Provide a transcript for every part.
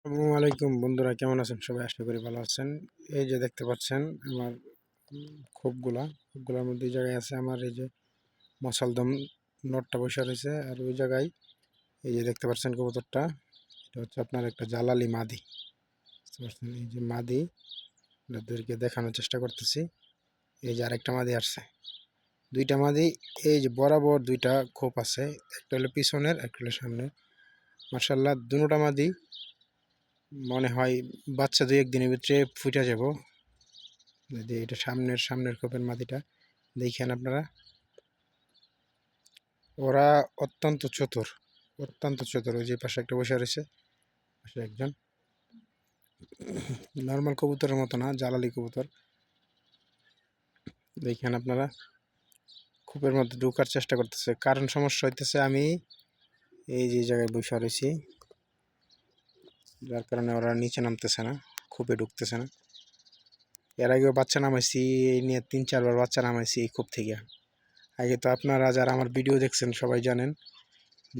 আসসালামু আলাইকুম বন্ধুরা, কেমন আছেন সবাই? আশা করি ভালো আছেন। এই যে দেখতে পাচ্ছেন আমার খোপগুলার মধ্যে এই জায়গায় আছে আমার এই যে মশালদম নটটা বসে রয়েছে। আর ওই জায়গায় এই যে দেখতে পাচ্ছেন কবুতরটা, এটা হচ্ছে আপনার একটা জালালি মাদি। বুঝতে পারছেন? এই যে মাদি, আপনাদেরকে দেখানোর চেষ্টা করতেছি। এই যে আরেকটা মাদি আসছে, দুইটা মাদি। এই যে বরাবর দুইটা খোপ আছে, একটা হলো পিছনের, একটা হলো সামনের। মার্শাল্লাহ, দুটা মাদি মনে হয় বাচ্চা দুই একদিনের ভিতরে ফুটে যাব। যদি এটা সামনের খোপের মাটিটা দেখেন আপনারা, ওরা অত্যন্ত চতুর, অত্যন্ত চতুর। ওই যে পাশে একটা বসে রয়েছে, পাশে একজন। নর্মাল কবুতরের মতো না, জালালি কবুতর। দেখেন আপনারা, খোপের মধ্যে ঢোকার চেষ্টা করতেছে। কারণ সমস্যা হইতেছে আমি এই যে জায়গায় বসে রয়েছি, যার কারণে ওরা নিচে নামতেছে না, খোপে ঢুকতেছে না। এর আগেও বাচ্চা নামাইছি, এই নিয়ে 3-4 বার বাচ্চা নামাইছি এই খোপ থেকে। আগে তো আপনারা যারা আমার ভিডিও দেখছেন সবাই জানেন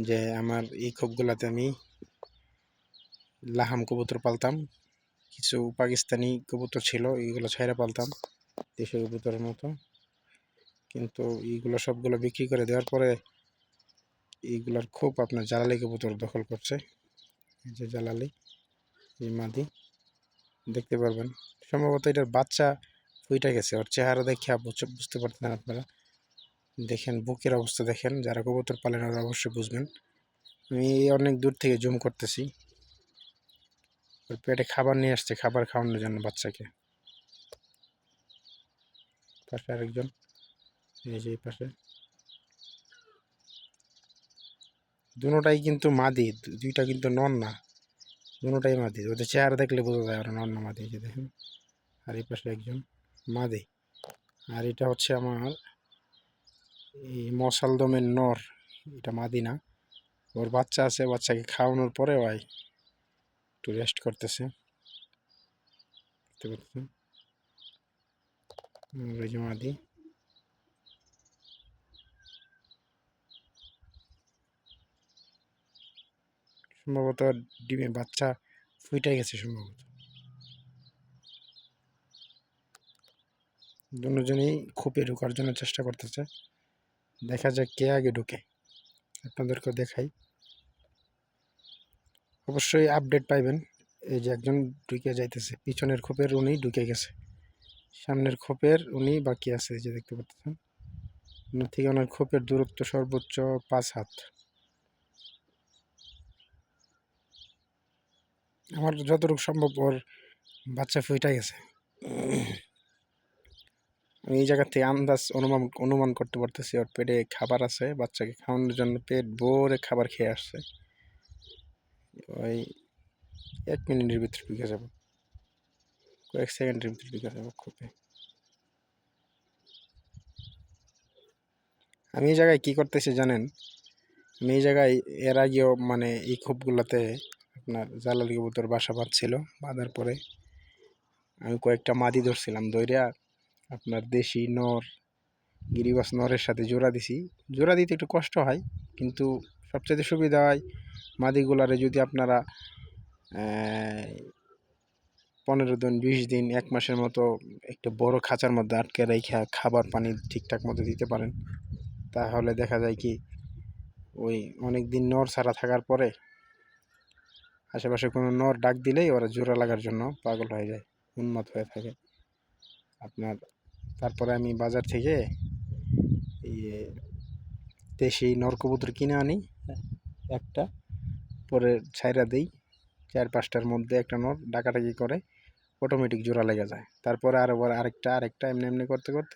যে আমার এই খোপগুলাতে আমি লাহাম কবুতর পালতাম, কিছু পাকিস্তানি কবুতর ছিল, এইগুলো ছাইরা পালতাম দেশি কবুতরের মতো। কিন্তু এইগুলো সবগুলো বিক্রি করে দেওয়ার পরে এইগুলার খুব আপনার জালালি কবুতর দখল করছে। এই যে জালালি, এই মাদি দেখতে পারবেন। সম্ভবত এটার বাচ্চা ফুইটা গেছে, ওর চেহারা দেখে বুঝতে পারতেন আপনারা। দেখেন বুকের অবস্থা দেখেন, যারা কবুতর পালেন ওরা অবশ্যই বুঝবেন। আমি অনেক দূর থেকে জুম করতেছি। ওর পেটে খাবার নিয়ে আসছে, খাবার খাওয়ানোর জন্য বাচ্চাকে। পাশে আরেকজন, এই যে এই পাশে। দুটাই কিন্তু মাদি, দুইটা কিন্তু নর না, দুটাই মাদি। ওদের চেহারা দেখলে বোঝা যায় ওরা নর না মাদি। এই যে দেখেন, আর এই পাশে একজন মাদি। আর এটা হচ্ছে আমার এই মশালদমের নর, এটা মাদি না। ওর বাচ্চা আছে, বাচ্চাকে খাওয়ানোর পরে ওই একটু রেস্ট করতেছে, দেখতে পাচ্ছেন। এই যে মাদি, সম্ভবত ডিমে বাচ্চা ফুইটাই গেছে সম্ভবত। দুজনেই খোপে ঢোকার জন্য চেষ্টা করতেছে, দেখা যাক কে আগে ঢুকে। আপনাদেরকে দেখাই, অবশ্যই আপডেট পাইবেন। এই যে একজন ঢুকে যাইতেছে, পিছনের খোপের উনি ঢুকে গেছে, সামনের খোপের উনি বাকি আছে। এই যে দেখতে পাচ্ছেন, ওনার থেকে ওনার খোপের দূরত্ব সর্বোচ্চ 5 হাত। আমার যতটুকু সম্ভব ওর বাচ্চা ফুইটা গেছে। আমি এই জায়গা থেকে অনুমান করতে পারতেছি ওর পেটে খাবার আছে, বাচ্চাকে খাওয়ানোর জন্য পেট ভরে খাবার খেয়ে আসছে। ওই 1 মিনিটের ভিতরে ঢুকে যাব, কয়েক সেকেন্ডের ভিতরে ঢুকে যাব খোপে। আমি এই জায়গায় কি করতেছি জানেন? আমি এই জায়গায় এর আগেও মানে এই খোপগুলোতে আপনার জালালি কবুতর বাসা বাঁধছিল। বাঁধার পরে আমি কয়েকটা মাদি ধরছিলাম, ধইরা আপনার দেশি নর, গিরিবাস নরের সাথে জোড়া দিছি। জোড়া দিতে একটু কষ্ট হয়, কিন্তু সবচেয়ে সুবিধা হয় মাদিগুলারে যদি আপনারা 15 দিন, 20 দিন, 1 মাসের মতো একটা বড় খাঁচার মধ্যে আটকে রেখে খাবার পানি ঠিকঠাক মতো দিতে পারেন, তাহলে দেখা যায় কি ওই অনেক দিন নর ছাড়া থাকার পরে আশেপাশে কোনো নর ডাক দিলেই ওরা জোড়া লাগার জন্য পাগল হয়ে যায়, উন্মাদ হয়ে থাকে আপনার। তারপরে আমি বাজার থেকে এই দেশি নর কবুতর কিনে আনি একটা, পরে ছাইরা দেই। 4-5টার মধ্যে একটা নর ডাকাডাকি করে, অটোমেটিক জোড়া লেগে যায়। তারপরে আবার আরেকটা এমনি এমনি করতে করতে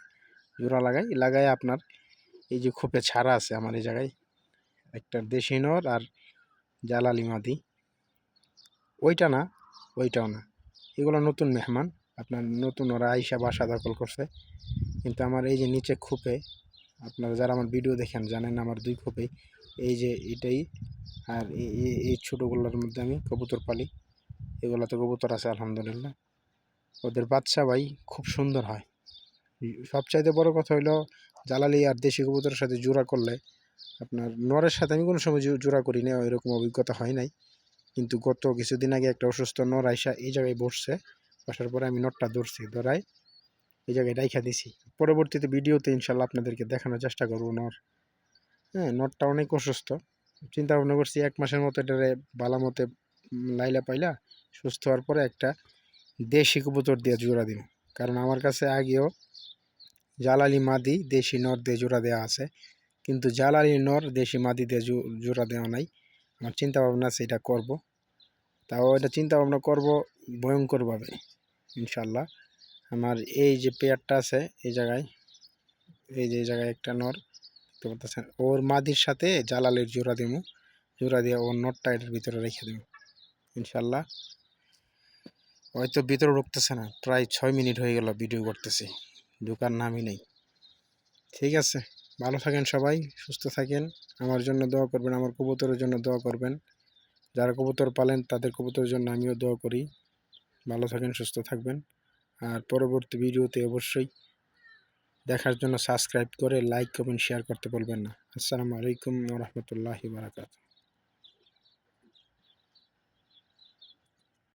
জোড়া লাগাই আপনার এই যে খোপে ছাড়া আছে আমার এই জায়গায় একটা দেশি নর আর জালালি মাদি। ওইটা না, ওইটাও না, এগুলো নতুন মেহমান, আপনার নতুন ওরা আইসা বাসা দখল করছে। কিন্তু আমার এই যে নিচে খোপে, আপনারা যারা আমার ভিডিও দেখেন জানেন আমার 2 খোপে এই যে এটাই। আর এই ছোটোগুলোর মধ্যে আমি কবুতর পালি, এগুলোতে কবুতর আছে আলহামদুলিল্লাহ। ওদের বাচ্চা ভাই খুব সুন্দর হয়। সবচাইতে বড় কথা হইলো জালালি আর দেশি কবুতরের সাথে জোড়া করলে, আপনার নরের সাথে আমি কোনো সময় জোড়া করি না, এরকম অভিজ্ঞতা হয় নাই। কিন্তু গত কিছুদিন আগে একটা অসুস্থ নর আইসা এই জায়গায় বসার পরে আমি নরটা ধরছি, ধরাই এই জায়গায় রাইখা দিছি। পরবর্তীতে ভিডিওতে ইনশাল্লাহ আপনাদেরকে দেখানোর চেষ্টা করবো নর। হ্যাঁ, নরটা অনেক অসুস্থ। চিন্তা ভাবনা করছি 1 মাসের মতো এটারে ভালো মতে লাইলা পাইলা সুস্থ হওয়ার পরে একটা দেশি কবুতর দিয়ে জোড়া দিন। কারণ আমার কাছে আগেও জালালি মাদি দেশি নর দিয়ে জোড়া দেওয়া আছে, কিন্তু জালালি নর দেশি মাদি দিয়ে জোড়া দেওয়া নাই। আমার চিন্তা ভাবনা আছে এটা করবো, তাও এটা চিন্তা ভাবনা করবো ভয়ঙ্করভাবে ইনশাল্লাহ। আমার এই যে পেয়ারটা আছে এই জায়গায়, এই যে এই জায়গায় একটা নর দেখতে পাচ্ছেন, ওর মাদির সাথে জালালের জোড়া দেবো, জোড়া দিয়ে ওর নটটা এটার ভিতরে রেখে দেবো ইনশাল্লাহ। হয়তো ভিতরে ঢুকতেছে না, প্রায় 6 মিনিট হয়ে গেল ভিডিও করতেছি, ঢুকার নামই নেই। ঠিক আছে, ভালো থাকেন সবাই, সুস্থ থাকেন, আমার জন্য দোয়া করবেন, আমার কবুতরের জন্য দোয়া করবেন। যারা কবুতর পালেন তাদের কবুতরের জন্য আমিও দোয়া করি। ভালো থাকেন, সুস্থ থাকবেন। আর পরবর্তী ভিডিওতে অবশ্যই দেখার জন্য সাবস্ক্রাইব করে লাইক কমেন্ট শেয়ার করতে বলবেন না। আসসালামু আলাইকুম ওয়া রাহমাতুল্লাহি ওয়া বারাকাতুহু।